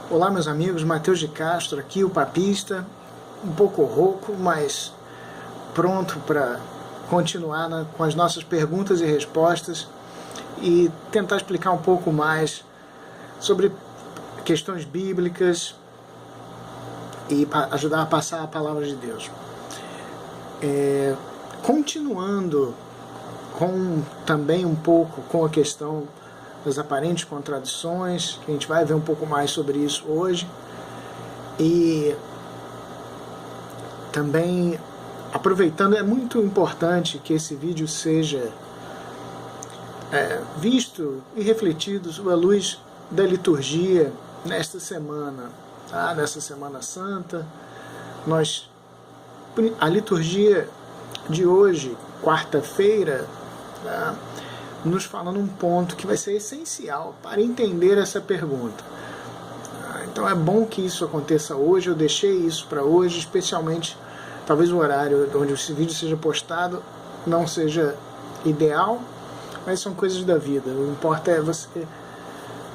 Olá, meus amigos, Matheus de Castro aqui, o papista, um pouco rouco, mas pronto para continuar com as nossas perguntas e respostas e tentar explicar um pouco mais sobre questões bíblicas e ajudar a passar a palavra de Deus. Continuando também um pouco com a questão das aparentes contradições, que a gente vai ver um pouco mais sobre isso hoje, e também aproveitando, é muito importante que esse vídeo seja visto e refletido à luz da liturgia nesta semana, tá? Nessa Semana Santa. A liturgia de hoje, quarta-feira, tá? Nos fala num ponto que vai ser essencial para entender essa pergunta. Então é bom que isso aconteça hoje, eu deixei isso para hoje, especialmente, talvez o horário onde esse vídeo seja postado não seja ideal, mas são coisas da vida. O que importa é você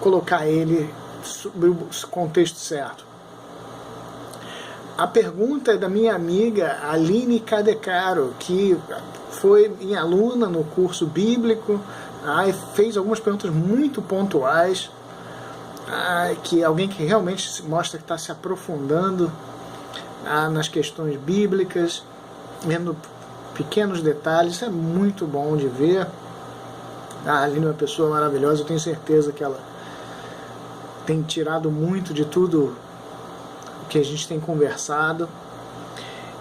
colocar ele sob o contexto certo. A pergunta é da minha amiga Aline Cadecaro, que foi minha aluna no curso bíblico, e fez algumas perguntas muito pontuais, que alguém que realmente se mostra que está se aprofundando nas questões bíblicas, vendo pequenos detalhes. Isso é muito bom de ver. A Aline é uma pessoa maravilhosa, eu tenho certeza que ela tem tirado muito de tudo que a gente tem conversado.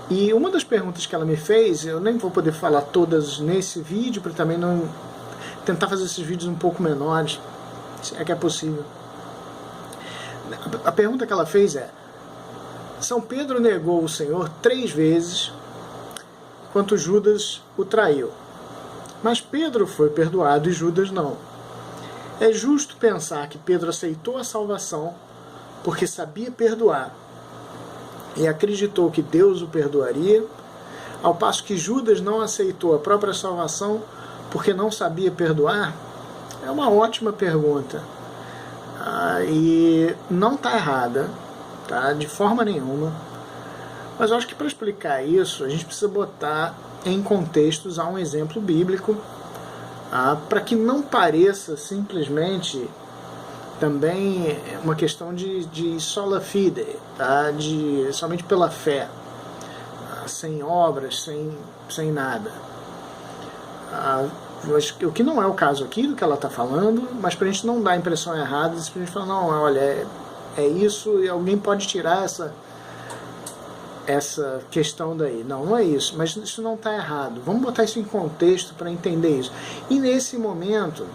E uma das perguntas que ela me fez, eu nem vou poder falar todas nesse vídeo, para também não tentar fazer esses vídeos um pouco menores, se é que é possível. A pergunta que ela fez é: São Pedro negou o Senhor 3 vezes, enquanto Judas o traiu. Mas Pedro foi perdoado e Judas não. É justo pensar que Pedro aceitou a salvação porque sabia perdoar e acreditou que Deus o perdoaria, ao passo que Judas não aceitou a própria salvação porque não sabia perdoar? É uma ótima pergunta. E não está errada, tá? De forma nenhuma. Mas eu acho que para explicar isso, a gente precisa botar em contexto, usar um exemplo bíblico, para que não pareça simplesmente também uma questão de sola fide, tá? Somente pela fé, sem obras, sem nada. O que não é o caso aqui do que ela está falando, mas para a gente não dar a impressão errada, a gente fala, não, olha, é isso, e alguém pode tirar essa questão daí. Não é isso, mas isso não está errado. Vamos botar isso em contexto para entender isso. E nesse momento,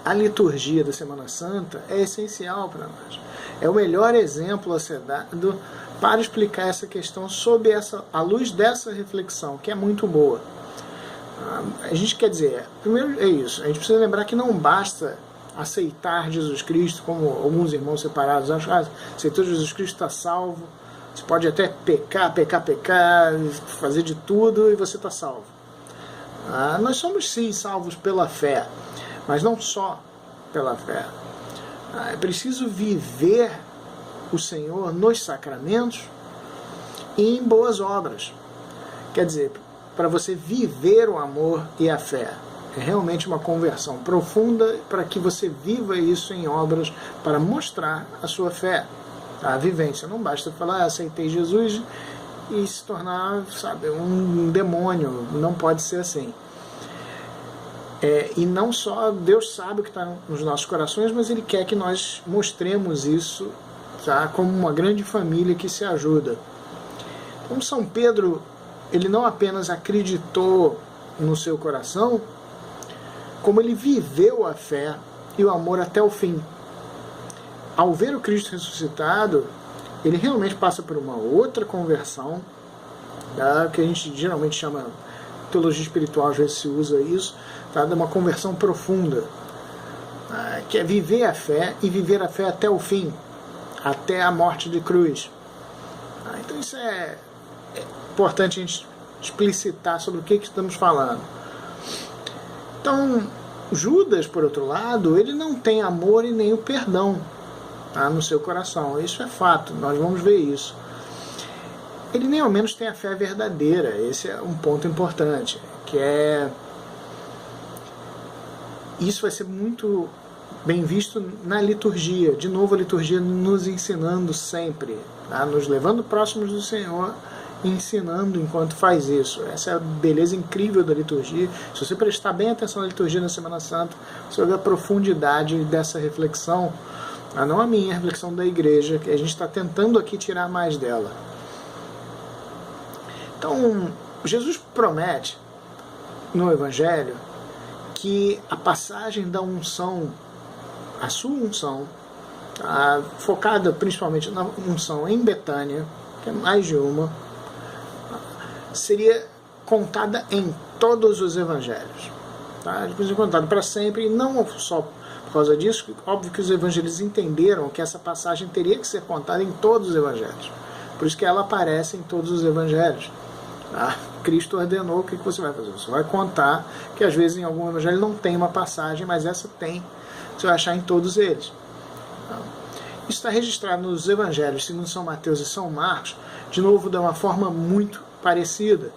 a liturgia da Semana Santa é essencial para nós. É o melhor exemplo a ser dado para explicar essa questão sob a luz dessa reflexão, que é muito boa. A gente quer dizer, primeiro é isso, a gente precisa lembrar que não basta aceitar Jesus Cristo, como alguns irmãos separados acham, aceitou Jesus Cristo, está salvo, você pode até pecar, fazer de tudo e você está salvo. Nós somos sim salvos pela fé, mas não só pela fé. É preciso viver o Senhor nos sacramentos e em boas obras. Quer dizer, para você viver o amor e a fé. É realmente uma conversão profunda para que você viva isso em obras para mostrar a sua fé, a vivência. Não basta falar, aceitei Jesus e se tornar, um demônio. Não pode ser assim. E não só Deus sabe o que está nos nossos corações, mas Ele quer que nós mostremos isso, tá? Como uma grande família que se ajuda. Como São Pedro, ele não apenas acreditou no seu coração, como ele viveu a fé e o amor até o fim. Ao ver o Cristo ressuscitado, ele realmente passa por uma outra conversão, tá? Que a gente geralmente chama, teologia espiritual, às vezes se usa isso, tá? De uma conversão profunda, que é viver a fé e viver a fé até o fim, até a morte de cruz. Então isso é importante a gente explicitar sobre o que estamos falando. Então, Judas, por outro lado, ele não tem amor e nem o perdão. no seu coração. Isso é fato, nós vamos ver isso. Ele nem ao menos tem a fé verdadeira. Esse é um ponto importante, que é... Isso vai ser muito bem visto na liturgia. De novo, a liturgia nos ensinando sempre, nos levando próximos do Senhor, ensinando enquanto faz isso. Essa é a beleza incrível da liturgia. Se você prestar bem atenção na liturgia na Semana Santa, você vai ver a profundidade dessa reflexão, não a minha, a reflexão da igreja, que a gente está tentando aqui tirar mais dela. Então, Jesus promete no Evangelho que a passagem da unção, a sua unção, focada principalmente na unção em Betânia, que é mais de uma, seria contada em todos os evangelhos. Depois é contado para sempre, e não só por causa disso, óbvio que os evangelistas entenderam que essa passagem teria que ser contada em todos os evangelhos. Por isso que ela aparece em todos os evangelhos. Cristo ordenou, o que você vai fazer? Você vai contar, que às vezes em algum evangelho não tem uma passagem, mas essa tem, você vai achar em todos eles. Isso está registrado nos evangelhos, segundo São Mateus e São Marcos, de novo de uma forma muito parecida.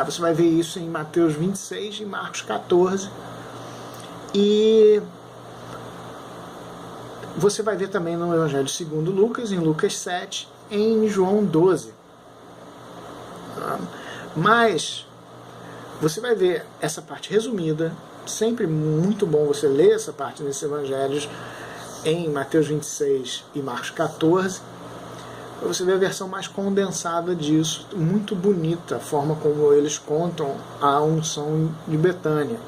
Você vai ver isso em Mateus 26 e Marcos 14. E você vai ver também no Evangelho segundo Lucas, em Lucas 7, em João 12. Mas você vai ver essa parte resumida, sempre muito bom você ler essa parte nesses evangelhos, em Mateus 26 e Marcos 14, para você ver a versão mais condensada disso, muito bonita a forma como eles contam a unção de Betânia.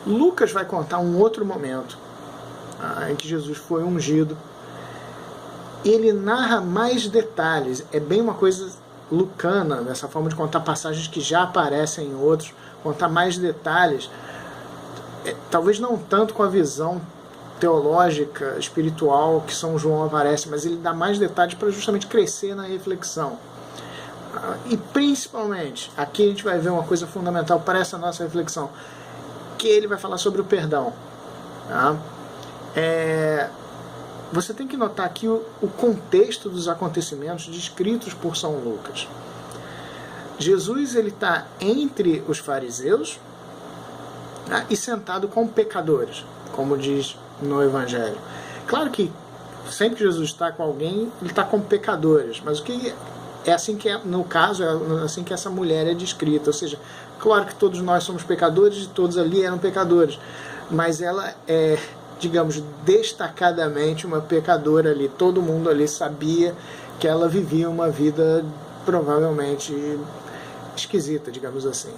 Lucas vai contar um outro momento em que Jesus foi ungido. Ele narra mais detalhes, é bem uma coisa lucana, nessa forma de contar passagens que já aparecem em outros, contar mais detalhes, talvez não tanto com a visão teológica, espiritual que São João aparece, mas ele dá mais detalhes para justamente crescer na reflexão. E principalmente, aqui a gente vai ver uma coisa fundamental para essa nossa reflexão, que ele vai falar sobre o perdão. Você tem que notar aqui o contexto dos acontecimentos descritos por São Lucas. Jesus está entre os fariseus e sentado com pecadores, como diz no Evangelho. Claro que sempre que Jesus está com alguém, ele está com pecadores, mas o que é assim que no caso é assim que essa mulher é descrita. Ou seja, claro que todos nós somos pecadores e todos ali eram pecadores, mas ela é, digamos, destacadamente uma pecadora ali. Todo mundo ali sabia que ela vivia uma vida provavelmente esquisita, digamos assim,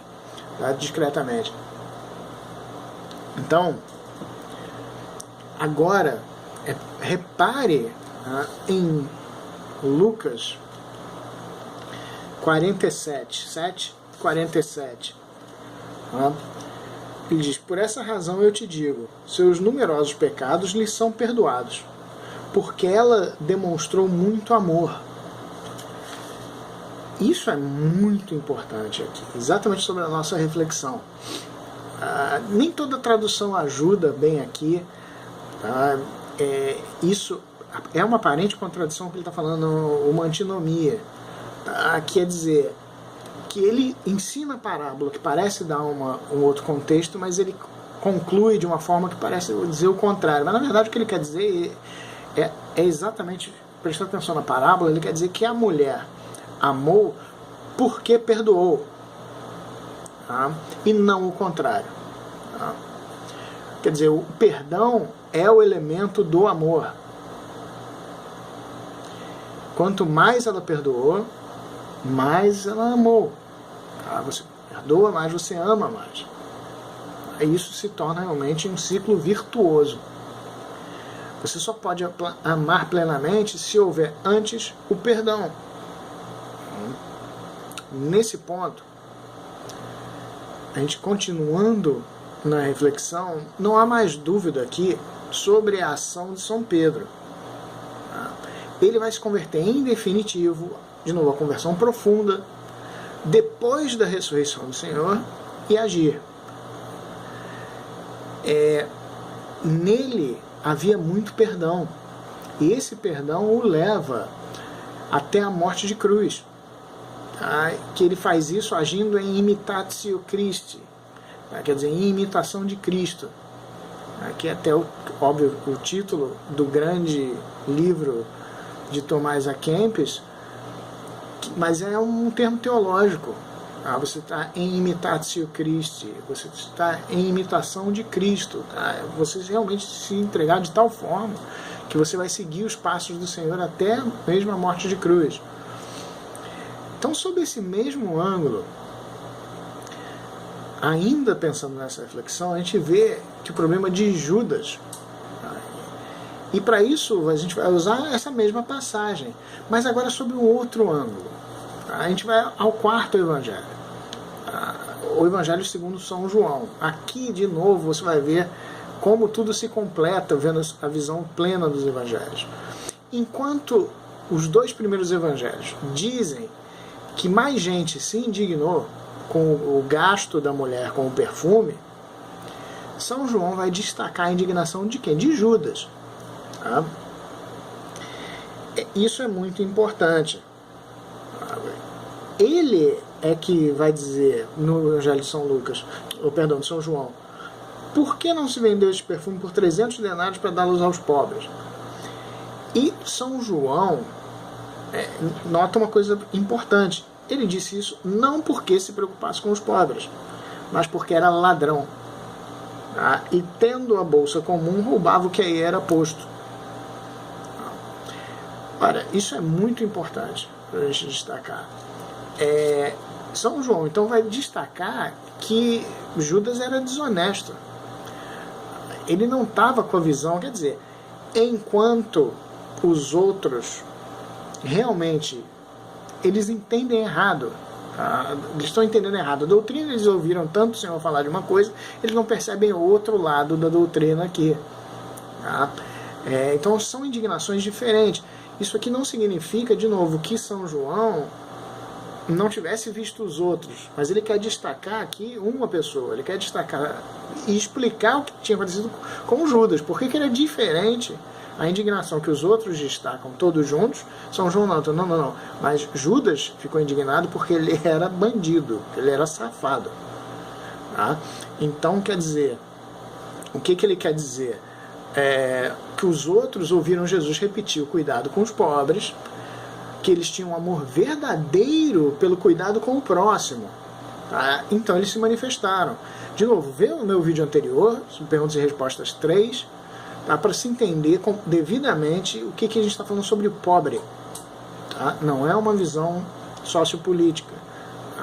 discretamente. Então, agora, repare em Lucas 47, 47. Ele diz: por essa razão eu te digo, seus numerosos pecados lhe são perdoados, porque ela demonstrou muito amor. Isso é muito importante aqui, exatamente sobre a nossa reflexão. Nem toda tradução ajuda bem aqui. Isso é uma aparente contradição que ele está falando, uma antinomia. Quer dizer que ele ensina a parábola que parece dar um outro contexto, mas ele conclui de uma forma que parece dizer o contrário. Mas na verdade o que ele quer dizer é exatamente, prestando atenção na parábola, ele quer dizer que a mulher amou porque perdoou, e não o contrário. Quer dizer, o perdão é o elemento do amor. Quanto mais ela perdoou, mais ela amou. Você perdoa mais, você ama mais. Isso se torna realmente um ciclo virtuoso. Você só pode amar plenamente se houver antes o perdão. Nesse ponto, a gente continuando na reflexão, não há mais dúvida aqui sobre a ação de São Pedro. Ele vai se converter em definitivo, de novo, a conversão profunda, depois da ressurreição do Senhor, e agir. Nele havia muito perdão. E esse perdão o leva até a morte de cruz. Tá? Que ele faz isso agindo em imitatio Christi, tá? Quer dizer, em imitação de Cristo. Tá? Que é até, óbvio, o título do grande livro de Tomás A Kempis, mas é um termo teológico. Tá? Você está em imitatio Christi, você está em imitação de Cristo. Tá? Você realmente se entregar de tal forma que você vai seguir os passos do Senhor até mesmo a morte de cruz. Então, sob esse mesmo ângulo, ainda pensando nessa reflexão, a gente vê que o problema de Judas, e para isso a gente vai usar essa mesma passagem, mas agora sob um outro ângulo. A gente vai ao quarto evangelho, o evangelho segundo São João. Aqui, de novo, você vai ver como tudo se completa, vendo a visão plena dos evangelhos. Enquanto os dois primeiros evangelhos dizem que mais gente se indignou com o gasto da mulher com o perfume, São João vai destacar a indignação de quem? De Judas. Tá? Isso é muito importante. Ele é que vai dizer no Evangelho de São Lucas, ou perdão, de São João, por que não se vendeu este perfume por 300 denários para dá-los aos pobres? E São João nota uma coisa importante. Ele disse isso não porque se preocupasse com os pobres, mas porque era ladrão. Tá? E tendo a bolsa comum, roubava o que aí era posto. Ora, isso é muito importante para a gente destacar. São João então vai destacar que Judas era desonesto. Ele não estava com a visão, quer dizer, enquanto os outros realmente eles entendem errado, tá? Eles estão entendendo errado a doutrina, eles ouviram tanto o Senhor falar de uma coisa, eles não percebem o outro lado da doutrina aqui. Tá? Então são indignações diferentes. Isso aqui não significa, de novo, que São João não tivesse visto os outros, mas ele quer destacar aqui uma pessoa, ele quer destacar e explicar o que tinha acontecido com Judas, porque que ele é diferente. A indignação que os outros destacam todos juntos, São João não, mas Judas ficou indignado porque ele era bandido, ele era safado. Tá? Então, quer dizer, o que ele quer dizer? Que os outros ouviram Jesus repetir o cuidado com os pobres, que eles tinham um amor verdadeiro pelo cuidado com o próximo. Tá? Então eles se manifestaram. De novo, vê o meu vídeo anterior, perguntas e respostas 3, tá? Para se entender devidamente o que a gente está falando sobre o pobre. Tá? Não é uma visão sociopolítica,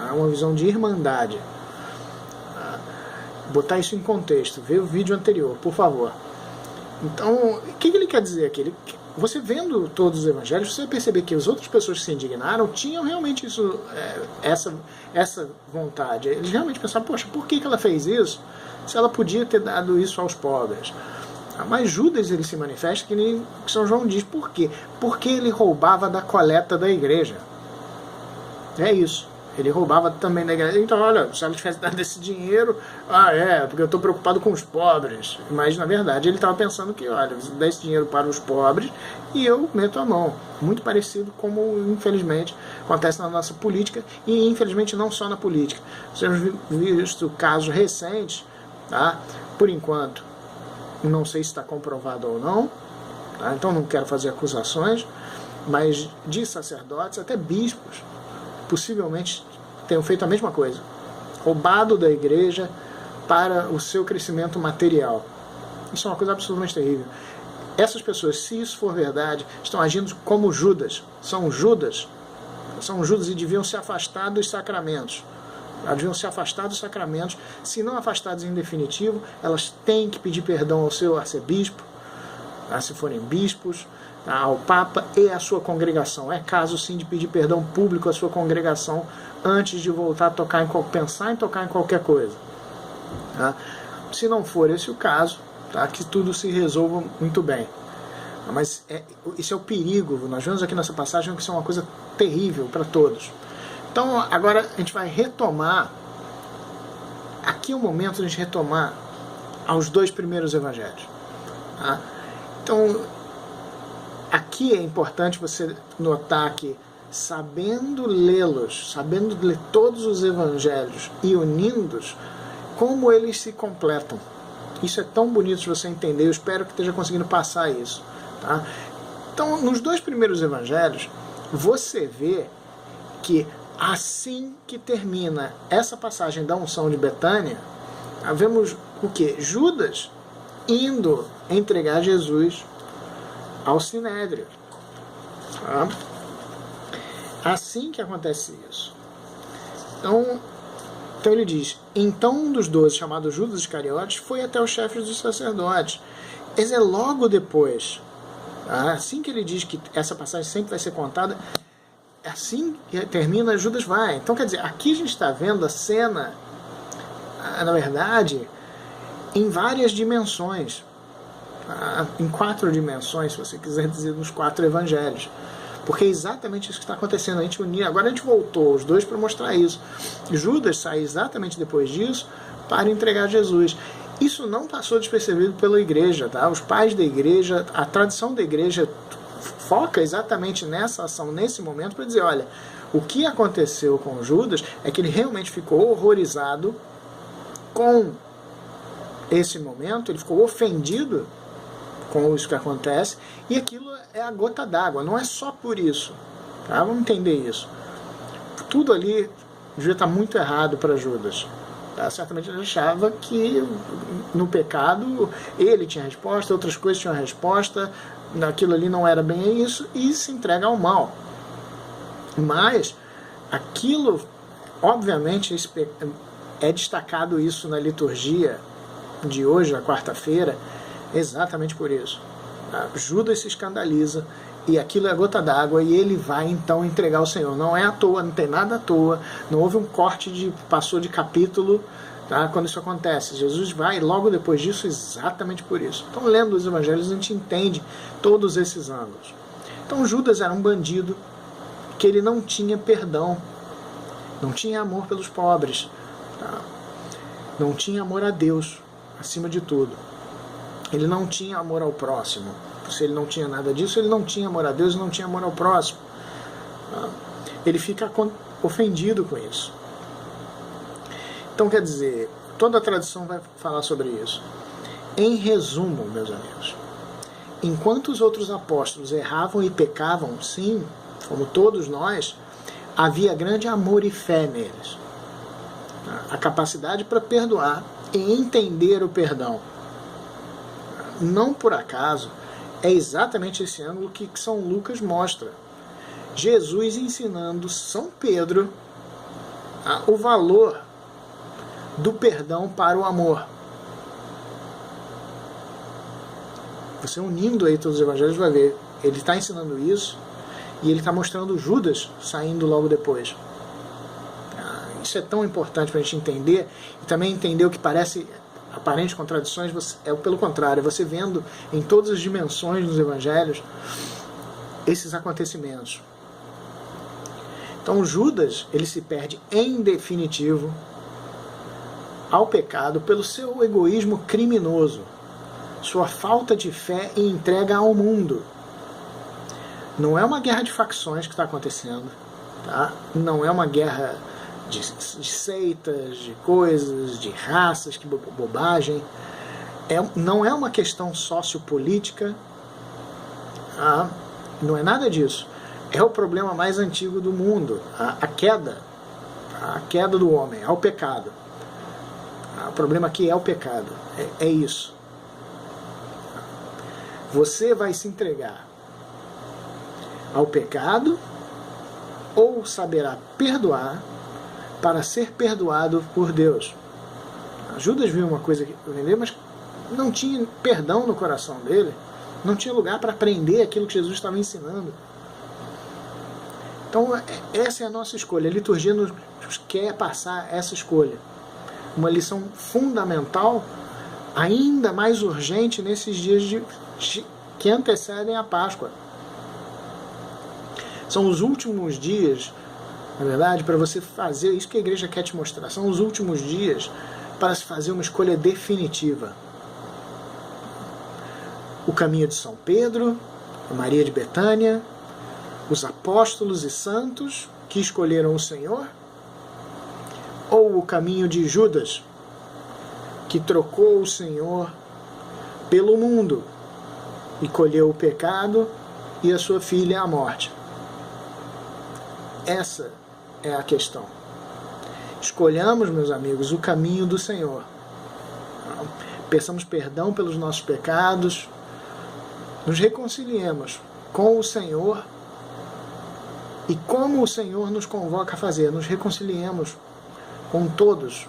é uma visão de irmandade. Tá? Botar isso em contexto, vê o vídeo anterior, por favor. Então, o que ele quer dizer aqui? Você vendo todos os evangelhos, você vai perceber que as outras pessoas que se indignaram tinham realmente isso, essa vontade. Eles realmente pensavam, poxa, por que ela fez isso? Se ela podia ter dado isso aos pobres. Mas Judas, ele se manifesta que nem São João diz. Por quê? Porque ele roubava da coleta da igreja. É isso. Ele roubava também da igreja. Então, olha, se ela tivesse dado esse dinheiro, porque eu estou preocupado com os pobres. Mas, na verdade, ele estava pensando que, olha, você dá esse dinheiro para os pobres e eu meto a mão. Muito parecido como, infelizmente, acontece na nossa política e, infelizmente, não só na política. Nós temos visto casos recentes, tá? Por enquanto, não sei se está comprovado ou não, tá? Então não quero fazer acusações, mas de sacerdotes, até bispos, possivelmente tenham feito a mesma coisa, roubado da igreja para o seu crescimento material. Isso é uma coisa absolutamente terrível. Essas pessoas, se isso for verdade, estão agindo como Judas. São Judas e deviam se afastar dos sacramentos. Elas deviam se afastar dos sacramentos. Se não afastadas em definitivo, elas têm que pedir perdão ao seu arcebispo, se forem bispos, ao Papa e à sua congregação. É caso sim de pedir perdão público à sua congregação antes de voltar a pensar em tocar em qualquer coisa. Tá? Se não for esse o caso, tá? Que tudo se resolva muito bem. Mas esse é o perigo. Nós vemos aqui nessa passagem que isso é uma coisa terrível para todos. Então agora a gente vai retomar. Aqui é o momento de a gente retomar aos dois primeiros evangelhos. Tá? Então, aqui é importante você notar que, sabendo lê-los, sabendo ler todos os evangelhos e unindo-os, como eles se completam. Isso é tão bonito de você entender, eu espero que esteja conseguindo passar isso. Tá? Então, nos 2 primeiros evangelhos, você vê que assim que termina essa passagem da unção de Betânia, vemos o quê? Judas indo entregar Jesus ao Sinédrio. Tá? Assim que acontece isso. Então ele diz, então um dos 12, chamado Judas Iscariotes, foi até os chefes dos sacerdotes. Esse é logo depois. Tá? Assim que ele diz que essa passagem sempre vai ser contada, assim que termina, Judas vai. Então, quer dizer, aqui a gente está vendo a cena, na verdade, em várias dimensões. Em 4 dimensões, se você quiser dizer, nos 4 evangelhos. Porque é exatamente isso que está acontecendo. A gente unir. Agora a gente voltou os 2 para mostrar isso. Judas sai exatamente depois disso para entregar Jesus. Isso não passou despercebido pela igreja. Tá? Os pais da igreja, a tradição da igreja foca exatamente nessa ação, nesse momento, para dizer, olha, o que aconteceu com Judas é que ele realmente ficou horrorizado com esse momento, ele ficou ofendido com isso que acontece, e aquilo é a gota d'água, não é só por isso. Tá? Vamos entender isso. Tudo ali devia estar muito errado para Judas. Tá? Certamente ele achava que no pecado ele tinha resposta, outras coisas tinham resposta, aquilo ali não era bem isso, e se entrega ao mal. Mas aquilo, obviamente, é destacado isso na liturgia de hoje, a quarta-feira, exatamente por isso. Judas se escandaliza e aquilo é a gota d'água e ele vai então entregar ao Senhor. Não é à toa, não tem nada à toa, não houve um corte passou de capítulo, tá, quando isso acontece. Jesus vai logo depois disso exatamente por isso. Então, lendo os evangelhos, a gente entende todos esses ângulos. Então, Judas era um bandido que ele não tinha perdão, não tinha amor pelos pobres, tá? Não tinha amor a Deus, acima de tudo. Ele não tinha amor ao próximo. Se ele não tinha nada disso, ele não tinha amor a Deus e não tinha amor ao próximo. Ele fica ofendido com isso. Então, quer dizer, toda a tradição vai falar sobre isso. Em resumo, meus amigos, enquanto os outros apóstolos erravam e pecavam, sim, como todos nós, havia grande amor e fé neles. A capacidade para perdoar e entender o perdão. Não por acaso, é exatamente esse ângulo que São Lucas mostra. Jesus ensinando São Pedro o valor do perdão para o amor. Você unindo aí todos os evangelhos vai ver, ele está ensinando isso e ele está mostrando Judas saindo logo depois. Isso é tão importante para a gente entender e também entender o que parece aparentes contradições, é pelo contrário, você vendo em todas as dimensões dos evangelhos esses acontecimentos. Então Judas, ele se perde em definitivo ao pecado pelo seu egoísmo criminoso, sua falta de fé e entrega ao mundo. Não é uma guerra de facções que está acontecendo, tá? Não é uma guerra de seitas, de coisas, de raças, que bobagem. Não é uma questão sociopolítica, não é nada disso. É o problema mais antigo do mundo, a queda do homem, ao pecado. O problema aqui é o pecado, é isso. Você vai se entregar ao pecado ou saberá perdoar para ser perdoado por Deus. Judas viu uma coisa que entendeu, mas não tinha perdão no coração dele, não tinha lugar para aprender aquilo que Jesus estava ensinando. Então essa é a nossa escolha. A liturgia nos quer passar essa escolha. Uma lição fundamental, ainda mais urgente nesses dias que antecedem a Páscoa. São os últimos dias, na verdade, para você fazer isso que a igreja quer te mostrar. São os últimos dias para se fazer uma escolha definitiva. O caminho de São Pedro Maria de Betânia, os apóstolos e santos que escolheram o Senhor? Ou o caminho de Judas, que trocou o Senhor pelo mundo e colheu o pecado e a sua filha a morte? Essa é a questão. Escolhamos, meus amigos, o caminho do Senhor. Peçamos perdão pelos nossos pecados, nos reconciliemos com o Senhor e como o Senhor nos convoca a fazer, nos reconciliemos com todos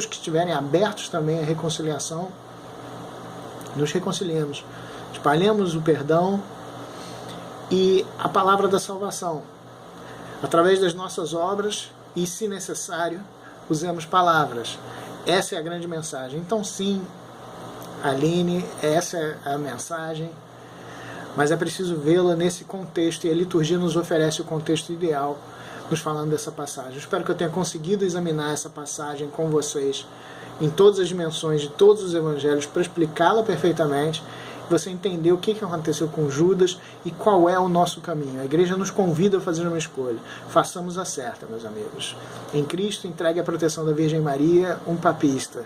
que estiverem abertos também à reconciliação, nos reconciliemos, espalhemos o perdão e a palavra da salvação, através das nossas obras e, se necessário, usemos palavras. Essa é a grande mensagem. Então, sim, Aline, essa é a mensagem, mas é preciso vê-la nesse contexto, e a liturgia nos oferece o contexto ideal, nos falando dessa passagem. Eu espero que eu tenha conseguido examinar essa passagem com vocês em todas as dimensões de todos os evangelhos para explicá-la perfeitamente, você entender o que aconteceu com Judas e qual é o nosso caminho. A igreja nos convida a fazer uma escolha. Façamos a certa, meus amigos. Em Cristo, entregue à proteção da Virgem Maria, um papista.